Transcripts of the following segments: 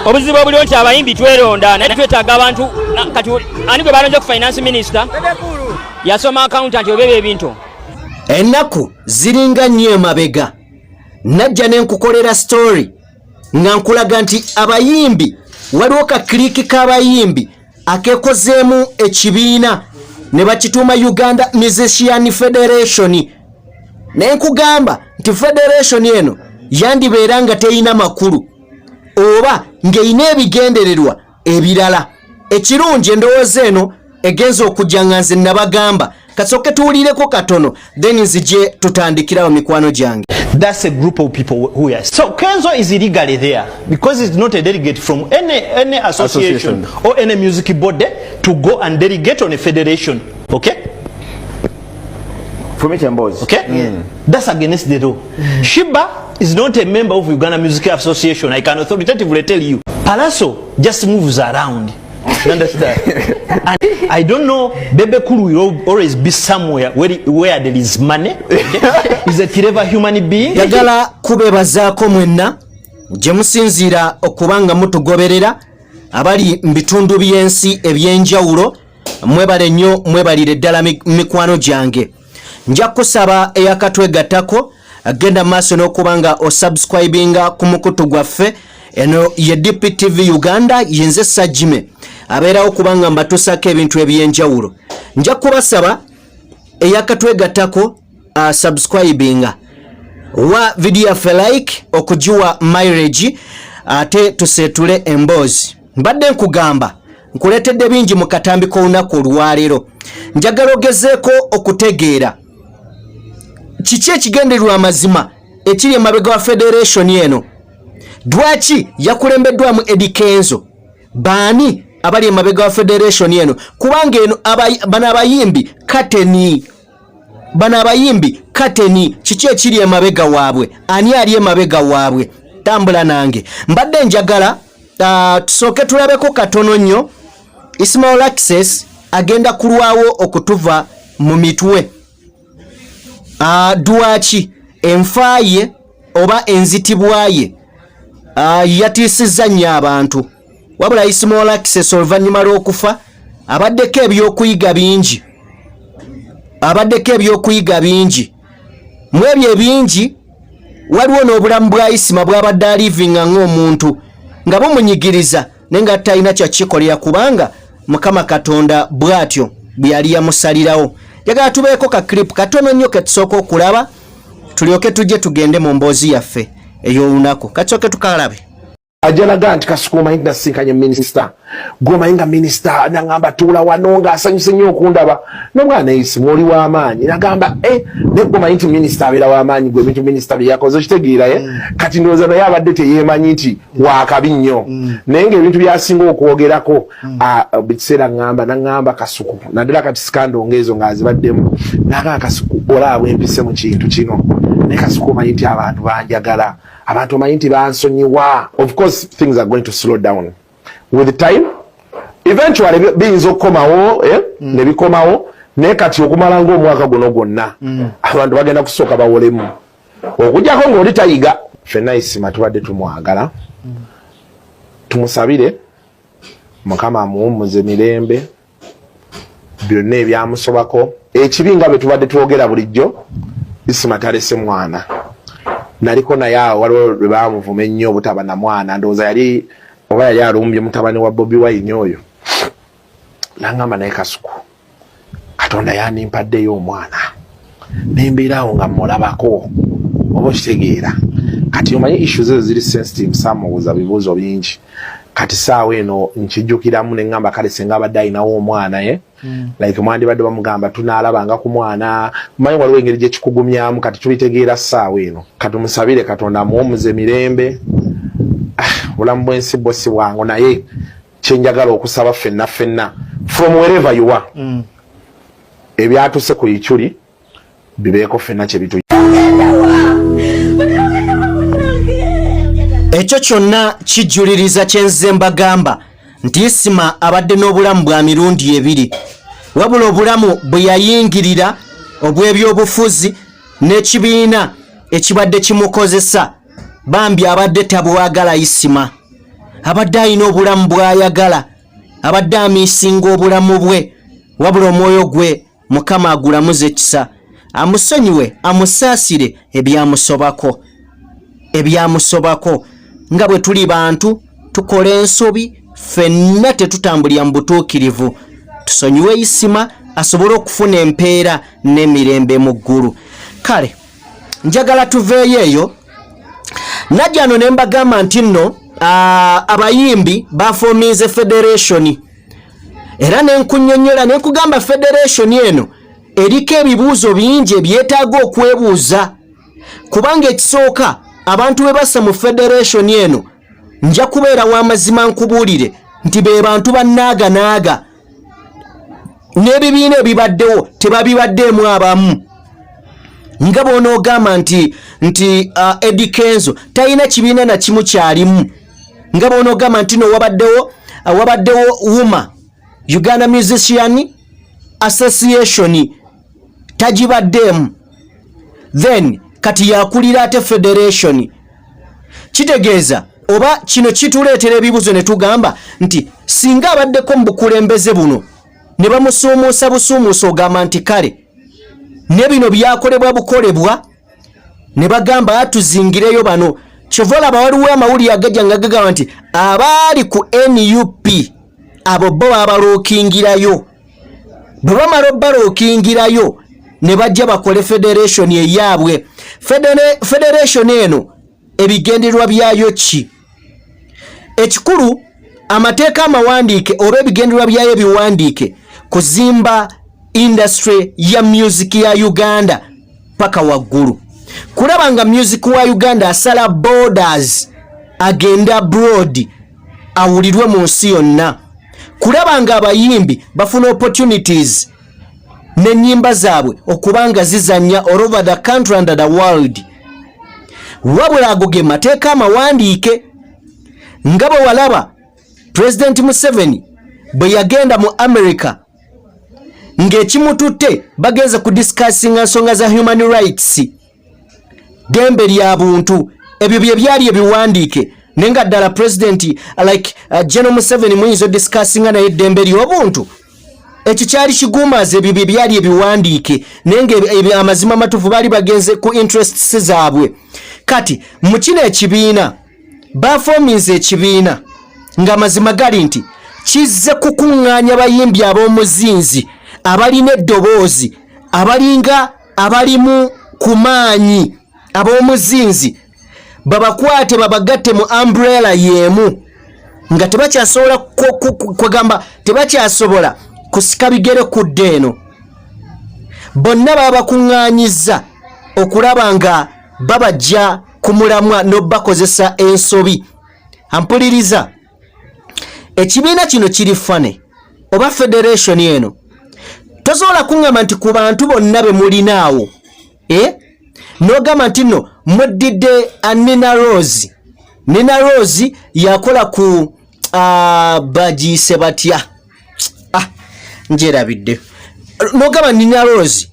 obuzibu obuli nti abayimbi tweronda naye twetaaga abantu kati ani gwe balonze ku finance minister yasoma accountant obebe ebintu ennaku ziringa nnyo emabega najja ne nkukolera story nga nkulaga nti abayimbi waliwo kakiriki k'abayimbi akekozeemu ekibiina ne bakituuma Uganda Musician Federation naye nkugamba nti federation eno yandibeera nga teyina makulu oba ng'eyina ebigendererwa ebirala ekirungi endowooza eno egenza okujja nga nze nabagamba kasooke tuwulireko katono then nzije tutandikirawo mikwano gyange. That's a group of people who are. So Kenzo is illegally there because it's not a delegate from any association or any music body to go and delegate on a federation. Okay? From Chambozi. Okay? That's against the law. Shiba is not a member of Uganda Music Association. I can authoritatively tell you. Palazzo just moves around. You understand? And I don't know, AbegaseKo will always be somewhere where there is money. Okay? Is a clever human being. Yagala kubebazaako mwenna gye musinziira okubanga mutugoberera abali mbitundu by'ensi ebyenjawulo mwebale nnyo mwebalire ddala mikwano gyange. Nja kusaba eyakatwegattako agenda maaso n'okubanga osubscribinga ku mukutu gwaffe eno ye DPTV Uganda yenze Sajime abeerawo kubanga mbatusako ebintu ebyenjawulo. Nja kubasaba eyakatwegattako subscribinga wa video yaffe like okujiwa mileage ate tusetule emboozi. Mbadde nkugamba nkuleetedde bingi mu katambi k'olunaku olwaleero. Njagala ogezeeko okutegeera kiki ekigendererwa amazima ekiri emabega wa federation eno. Dwaki yakulembeddwamu Eddie Kenzo? Baani abali emabega wa federation eno? Kubanga eno bana abayimbi kateni kiki ekiri emabega waabwe? Ani ali emabega waabwe? Tambula nange. Mbadde njagala tusooke tulabeko katono nnyo Ismail Access agenda kulwawo okutuva mu mitwe. Dwaki enfaaye oba enzitibwaye yatiisizza nnyo abantu. Wabula Ismail Access oluvannyuma lw'okufa abaddeko ebyokuyiga bingi. Mu ebyo ebingi waliwo n'obulamu bwa Isima bw'abadde alivinga ng'omuntu nga bumunyigiriza naye nga talina kyakikolera kubanga Mukama Katonda bw'atyo bwe yali yamusalirawo. Njagala tubeeko ka clip katono nnyo ke tusooka okulaba tulyoke tujje tugende mu mboozi yaffe ey'olunaku. Kasooke tukalabe. Ajalaga nti Kasuku omanyi nasinkanye minisita gwomanyi nga minisita nagamba tuula wano ng'asanyuse nnyo okundaba n'omwana Isimu oli w'amaanyi nagamba ne gwomanyi nti minisita abeera w'amaanyi gwe ebintu minisita bye yakoze okitegeera kati ndowooza naye abadde teyeemanyi nti wakabi nnyo naye ng'ebintu byasinga okwogerako bikiseera nagamba Kasuku naddala kati sikandongeezo ng'azibaddemu nagamba Kasuku olaabwe empise mu kintu kino naye Kasuku omanyi nti abantu banjagala abantu omanyi nti bansonyiwa. Of course things are going to slow down with the time eventually biyinza okukomawo ne bikomawo naye kati okumala ng'omwaka guno gwonna abantu bagenda kusooka bawolemu okujjako ng'oli tayiga. Ffenna Isima tubadde tumwagala tumusabire Mukama amuwummuze mirembe byonna ebyamusobako ekibi nga bwe tubadde twogera bulijjo Isima talese mwana naliko naye awo waliwo lwe baamuvuma ennyo obutaba na mwana ndowooza yali alumbye mutabani wa Bobi Wine oyo nangamba naye Kasuku Katonda yanimpaddeyo omwana nembeerawo nga mmulabako oba okitegeera kati omanyi issues ezo ziri sensitive samubuuza bibuuzo bingi kati saawa eno nkijjukiramu ne ngamba kale senga abadde ayinawo omwana like mwandibadde bamugamba tunaalabanga ku mwana manyi waliwo engeri gye kikugumyamu kati tubitegeera saawa eno kati musabire Katonda amuwummuze mirembe. Bulamu bw'ensi bwo si bwangu naye kyenjagala okusaba ffenna from wherever you are ebyatuse ku ichuli bibeeko ffenna kye bitu. Ekyo kyonna kijuliriza kyenze mbagamba nti Isima abadde n'obulamu bwa mirundi ebiri wabula obulamu bwe yayingirira obw'ebyobufuzi n'ekibiina ekibadde kimukozesa bambi abadde tabwagala Isima abadde alina obulamu bw'ayagala, abadde amiisinga obulamu bwe, wabula omwoyo gwe Mukama agulamuze ekisa, amusonyiwe, amusaasire ebyamusobako. Nga bwe tuli bantu tukola ensobi, ffenna tetutambulira mu butuukirivu, tusonyiwe isima asobole okufuna empeera n'emirembe mu ggulu. Kale njagala tuveeyo eyo, najja ano ne mbagamba nti nno abayimbi bafoominze federation, era nenkunnyonnyola ne nkugamba federation eno eriko ebibuuzo bingi ebyetaaga okwebuuza, kubanga ekisooka abantu bwe bassa mu federation eno nja kubeera w'amazima nkubuulire nti be bantu bannaaganaaga, n'ebibiina ebibaddewo tebabibaddeemu abamu. Nga bw'onoogamba nti Eddie Kenzo talina kibiina na kimu kyalimu, nga bw'onoogamba nti no wabaddewo WUMA, Uganda Musician Association, tagibaddeemu, then kati yakulira ate federation. Kitegeeza oba kino kituleetera ebibuzo ne tugamba nti singa abaddeko mu bukulembeze buno ne bamusuumuusa busuumuusa ogamba nti kale ne bino byakolebwa bukolebwa ne bagamba atuzingireyo bano, kyova olaba waliwo amawulire agajja nga gagamba nti abaali ku NUP abo bo babalookingirayo, bwe bamala obbalookingirayo ne bajja bakole federation eyaabwe. Federation eno ebigendererwa byayo ki? Ekikulu amateeka amawandiike oba ebigendererwa byayo ebiwandiike kuzimba industry ya music ya Uganda paka waggulu, kulaba nga music wa Uganda asala borders agenda abroad awulirwe mu nsi yonna, kulaba nga abayimbi bafuna opportunities n'ennyimba zaabwe okubanga zizanya all over the country and the world. Wabula ago ge mateeka amawandiike, nga bwe walaba President Museveni bwe yagenda mu America ng'ekimututte bagenze ku discussinga nsonga za human rights, dembe lya buntu, ebyo bye byali ebiwandiike, nenga ddala President like Gen. Museveni muyinza discussinga naye dembe ly'obuntu, ekyo kyali kigumaze, ebyo bye byali ebiwandiike, nenge amazima matuufu baali bagenze ku interests zaabwe. Kati mu kino ekibiina bafoominze ekibiina nga mazima gali nti kizze kukuŋŋaanya bayimbi ab'omuzinzi abalina eddoboozi, abalinga abalimu ku maanyi ab'omuzinzi, babakwate babagatte mu umbrella y'emu, nga tebakyasobola kwegamba, tebakyasobola kusika bigere kudde eno. Bonna babakuŋŋaanyizza okulaba nga babajja ku mulamwa n'obakozesa ensobi. Ampuliriza, ekibiina kino kiri fane oba federation eno tosobola kuŋŋamba nti ku bantu bonna be mulinaawo n'ogamba nti nno muddidde Nina Rose. Nina Rose yakola ku bagiise batya, njerabidde, n'ogamba Nina Rose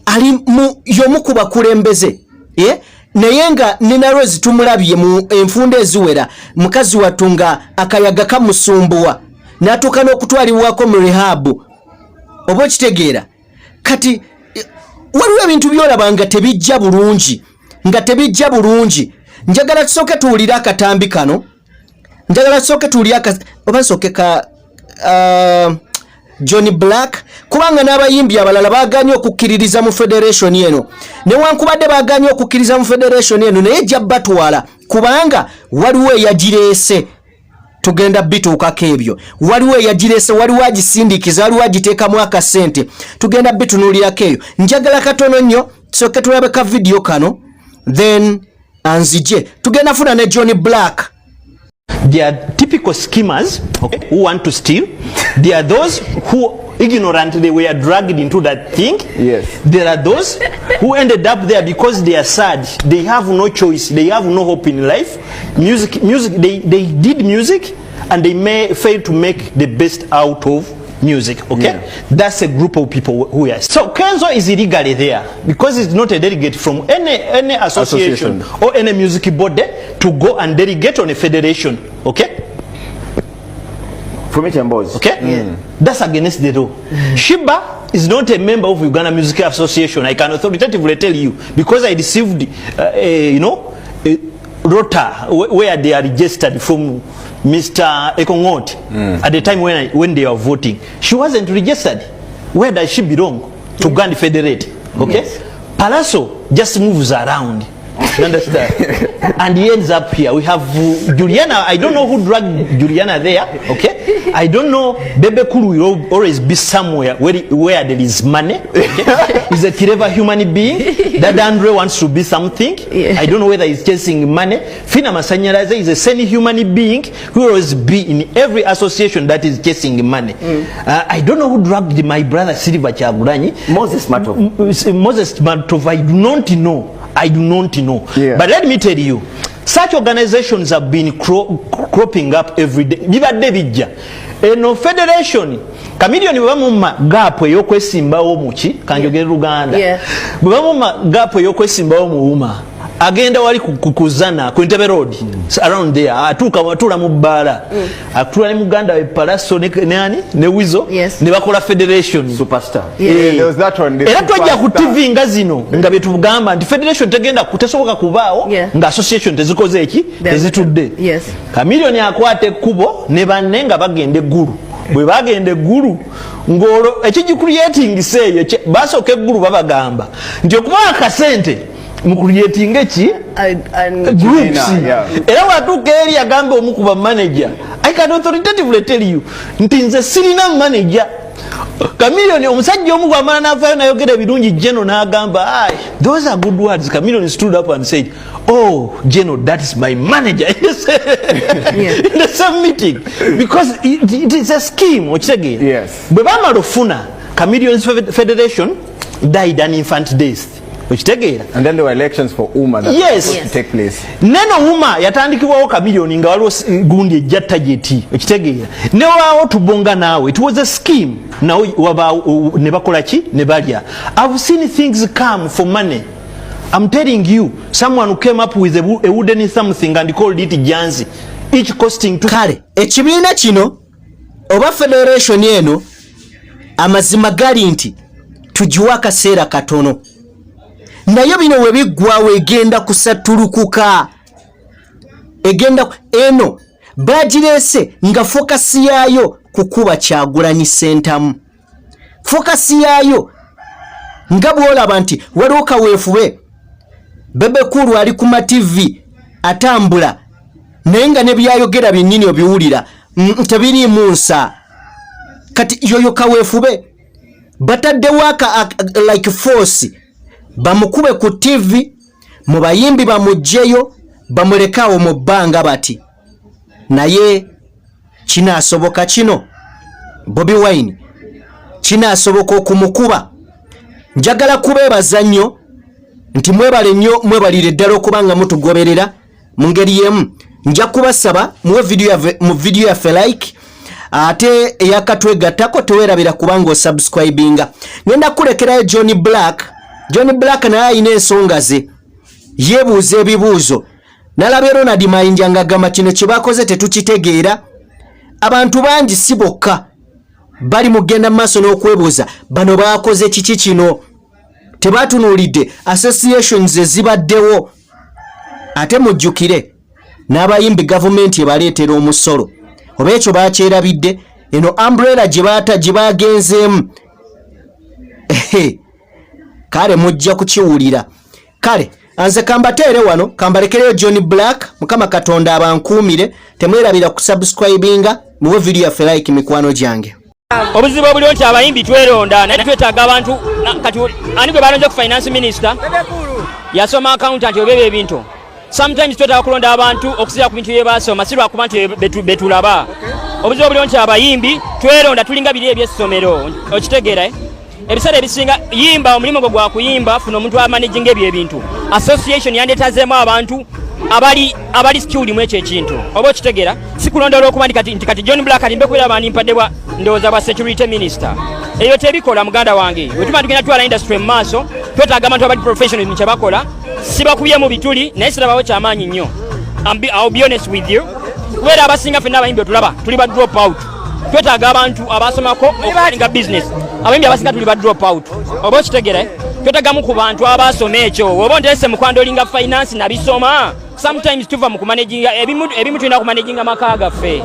ali y'omu ku bakulembeze, naye nga Nina Rose tumulabye mu enfunda eziwera, mukazi wattu nga akayaga kamusumbuwa n'atuuka n'okutwalibwako mu rehabu. Oba okitegeera, kati waliwo ebintu byolaba nga tebijja bulungi, njagala tusooke tuwulire akatambi kano, njagala tusooke tuwulire oba nsooke ka John Black, kubanga n'abayimbi abalala baaganye okukkiririza mu federation eno, newankubadde baaganye okukkiriza mu federation eno naye ejja batwala, kubanga waliwo eyagireese, tugenda bituukako ebyo, waliwo eyagireese, waliwo agisindikiza, waliwo agiteekamu akasente, tugenda bitunuulirako eyo. Njagala katono nnyo tusooke tulabe ka video kano, then anzije tugenda funa ne John Black. There are typical schemers, okay, who want to steal. There are those who ignorantly were dragged into that thing. Yes. There are those who ended up there because they are sad. They have no choice. They have no hope in life. Music. They did music, and they may fail to make the best out of music. Okay, yeah. That's a group of people who are. So Kenzo is illegally there because it's not a delegate from any association or any music body to go and delegate on a federation. Okay, From HMBOs. Okay? That's against the law. Shiba is not a member of Uganda Music Association. I can authoritatively tell you because I received, a rota where they are registered from Mr. Ekongoti at the time when they were voting. She wasn't registered. Where does she belong? To Uganda Federate. Okay? Yes. Palazzo just moves around. You understand? And he ends up here. We have Juliana. I don't know who dragged Juliana there. Okay? I don't know. AbegaseKo will always be somewhere where there is money. Okay? He's a clever human being. That Andre wants to be something. Yeah. I don't know whether he's chasing money. Fina Masanyalaze is a sane human being who will always be in every association that is chasing money. I don't know who dragged my brother Silva Kyagulanyi. Moses Matov. Moses Matov. I do not know. I do not know. Yeah. But let me tell you, such organizations have been cropping up every day. Eno federation Chameleone bwebamumma gaapu ey'okwesimbawo muki kanjogera Luganda bwebamumma gaapu ey'okwesimbawo muwuma agenda wali kukuzana ku Entebbe Road around there atula mu bbaala atula ne muganda we Palaso ne Wizo ne bakola federation superstar. There was that one. Era twajja ku TV nga zino nga bye tugamba nti federation tegenda kutesoboka kubaawo nga association tezikoze eki tezitudde. Chameleone akwata ekkubo ne banne nga bagenda eggulu bwe bagenda eggulu ng'olwo ekigicreating seeyo basooka eggulu babagamba nti okuba akasente mukuriyetinga eki groups era watuuka eri agambe omu ku bamanager I can authoritatively tell you nti nze sirina manager. Chameleone omusajja omu bw'amala n'avaayo n'ayogera ebirungi Geno n'agamba those are good words. Chameleone stood up and said, oh Geno, that is my manager. In the same meeting because it is a scheme. Yes. Bwe bamala ofuna Chameleone's federation died an infant death. And then there were elections for UMA that to take place. Neno UMA yatandikibwawo Chameleone nga waliwo gundi ejja tajeti okitegeera ne waawo tubonga naawe. It was a scheme. Now ne bakola ki ne balya. I've seen things come for money. I'm telling you, someone who came up with a wooden something and called it Janzi, each costing to kale ekibiina kino oba federation eno amazima gali nti tujiwa akaseera katono naye bino we biggwawo egenda kusatulukuka egenda eno bagirese nga fokasi yaayo kukuba Kyagulanyi sentamu fokasi yaayo nga bwolaba nti waliwo kaweefube AbegaseKo ali ku TV atambula naye nga ne byayogera byennyini obiwulira tebiriimu nsa kati yoyo kaweefube bataddewo like force bamukube ku TV mu bayimbi bamugjeyo bamulekaawo mu bbanga bati naye kinaasoboka kino Bobi Wine kinaasoboka okumukuba. Njagala kubeebaza nnyo nti mwebale nnyo mwebalire ddala okubanga mutugoberera mu ngeri yemu. Nja kubasaba mu video yaffe like ate eyakatwegattako teweerabira kubanga osubscribinga. Ngenda kulekerayo John Black naye ayina ensonga ze yeebuuza ebibuuzo. Nalabye Ronald Mayinja ng'agamba kino kye bakoze tetukitegeera. Abantu bangi si bokka bali mugenda maaso n'okwebuuza bano baakoze kiki kino. Tebatunuulidde associations ezibaddewo ate mujjukire n'abayimbi gavumenti ebaleetera omusolo oba ekyo bakyerabidde. Eno umbrella gye bagenzeemu kale mujja kukiwulira. Kale anze kambateere wano kambalekereyo John Black. Mukama Katonda abankuumire. Temwerabira kusubscribinga muwe video yaffe like mikwano gyange. Obuzibu obulio nti abayimbi tweronda naye twetaaga abantu kati ani gwe balonze ku finance minister yasoma accountant obebe ebintu. Sometimes twetaaga kulonda abantu okusira ku bintu bye basoma si lwakuba nti betulaba. Obuzibu obulio nti abayimbi tweronda tulinga biri eby'essomero okitegeera ebiseera ebisinga yimba omulimu gwo gwa kuyimba funa omuntu amanaging ebyo ebintu. Association yandetazeemu abantu abali skilled mu ekyo ekintu oba okitegeera si kulondola okuba nti kati John Black alimbe kwera nimpadde bwa ndowooza bwa security minister. Eyo tebikola muganda wange bwe tuba tugenda twala industry mu maaso twetaaga abantu abali professional mu kye bakola si bakubye mu bituli naye sirabawo kyamaanyi nnyo. I'll be honest with you, kubeera abasinga ffenna abayimbi otulaba tuli ba drop out twetaaga abantu abasomako okulinga business abayimbi abasinga tuli ba drop out oba okitegere twetagamu ku bantu abasoma ekyo oba ontese mukwanda olinga finance nabisoma sometimes tuva mu kumanaginga ebimu tulina kumanaginga maka gaffe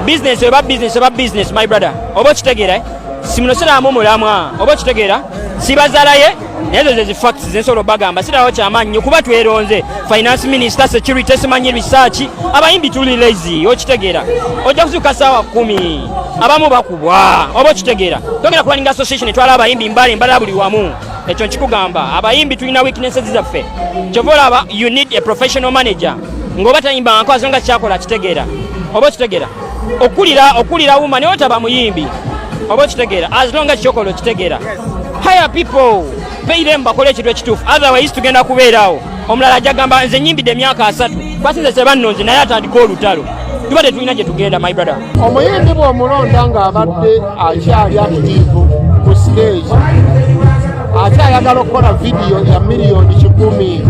business eba business my brother oba okitegere simunoseramu mulamwa oba okitegera sibazaalaye naye zo facts zensobola bagamba sirawo kyamaanyi kuba tweronze finance minister security simanyi research abayimbi tuli lazy okitegera ojja kuzuka saawa 10 abamu bakubwa oba okitegera togera kubaninga association etwala abayimbi mbala buli wamu ekyo nkikugamba abayimbi tulina weaknesses zaffe kyovola aba you need a professional manager ng'oba tayimba nko azonga kyakola kitegeera oba okitegera okulira wuma naye otaba muyimbi oba okitegera as long as kyokola okitegeera hire people pay them bakole ekintu ekituufu otherwise tugenda kubeerawo omulala ajja gamba nze nyimbidde emyaka 3 basinze sebannonze naye atandika olutalo tuba tetulina gye tugenda my brother omuyimbi bw'omulonda ng'abadde akyali akitiivu ku stage akyayagala okukola vidiyo ya miliyoni 10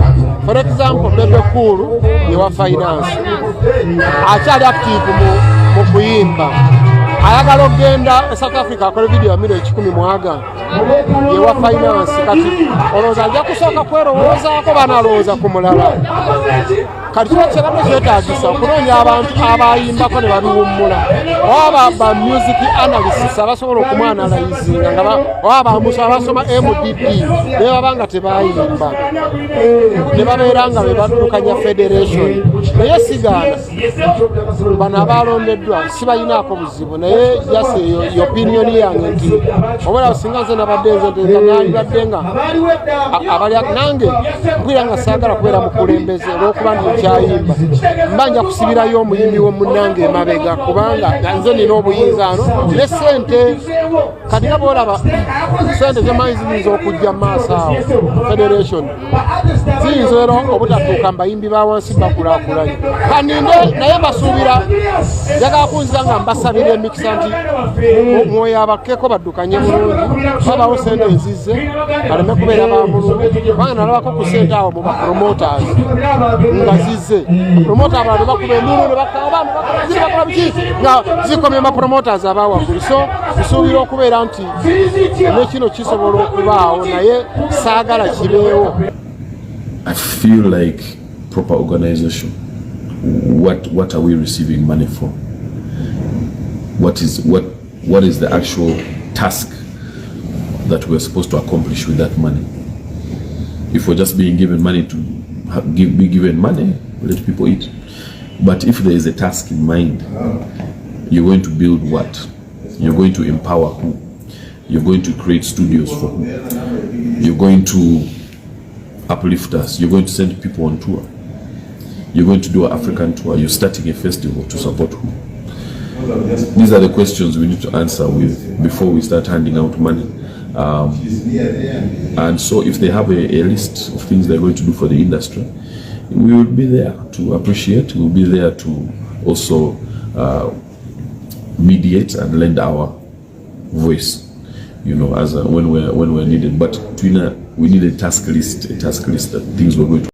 for example AbegaseKo yewa finance akyali akitiivu mu kuyimba ayagala okugenda South Africa akola vidiyo ya miliyoni 10 mwaga yewa finance kati olowooza ajja kusooka kwerowoozaako banalowooza ku mulala kati kino kyebadde kyetaagisa okunoonya abantu abayimbako ne babiwummula oba ba music analysis abasobola okumwanalayizinga nga oba bamusa abasoma MDP naye baba nga tebayimba ne babeera nga be baddukanya federation naye sigaana bano abalondeddwa sibayinaako buzibu naye yase eyo opinion yange nti obulaba singa nze nabadde nze nteekanaandibadde nga abali nange mpulira nga saagala kubeera mukulembeze olw'okuba nkyayimba mba nja kusibirayo omuyimbi w'omunnange emabega kubanga nze nina obuyinza ano ne ssente kati nga boolaba ssente zemanyi ziyinza okujja mu maaso awo federation ziyinza era obutatuuka mbayimbi ba wansi bakulaakulanye kaninde naye basuubira njagala kunzira nga mbasabira emikisa nti mwoyo abakkeko baddukanye bulungi babawo ssente ezizze baleme kubeera bamulungi kubanga nalabako ku ssente awo mu bapromoters nga zizze promota abalala bakuba enduulu ne bakola biki nga zikomye bapromoters abawaggulu so tusuubira okubeera nti nekino kisobola okubaawo naye saagala kibeewo. I feel like proper organization. What are we receiving money for? What is the actual task that we're supposed to accomplish with that money? If we're just being given money to be given money, let people eat. But if there is a task in mind, you're going to build what? You're going to empower who? You're going to create studios for who? You're going to uplift us. You're going to send people on tour. You're going to do an African tour. You're starting a festival to support who? These are the questions we need to answer with before we start handing out money. And so if they have a list of things they're going to do for the industry, we will be there to appreciate. We'll be there to also mediate and lend our voice, you know, as when we're needed. But we need a task list that things we're going to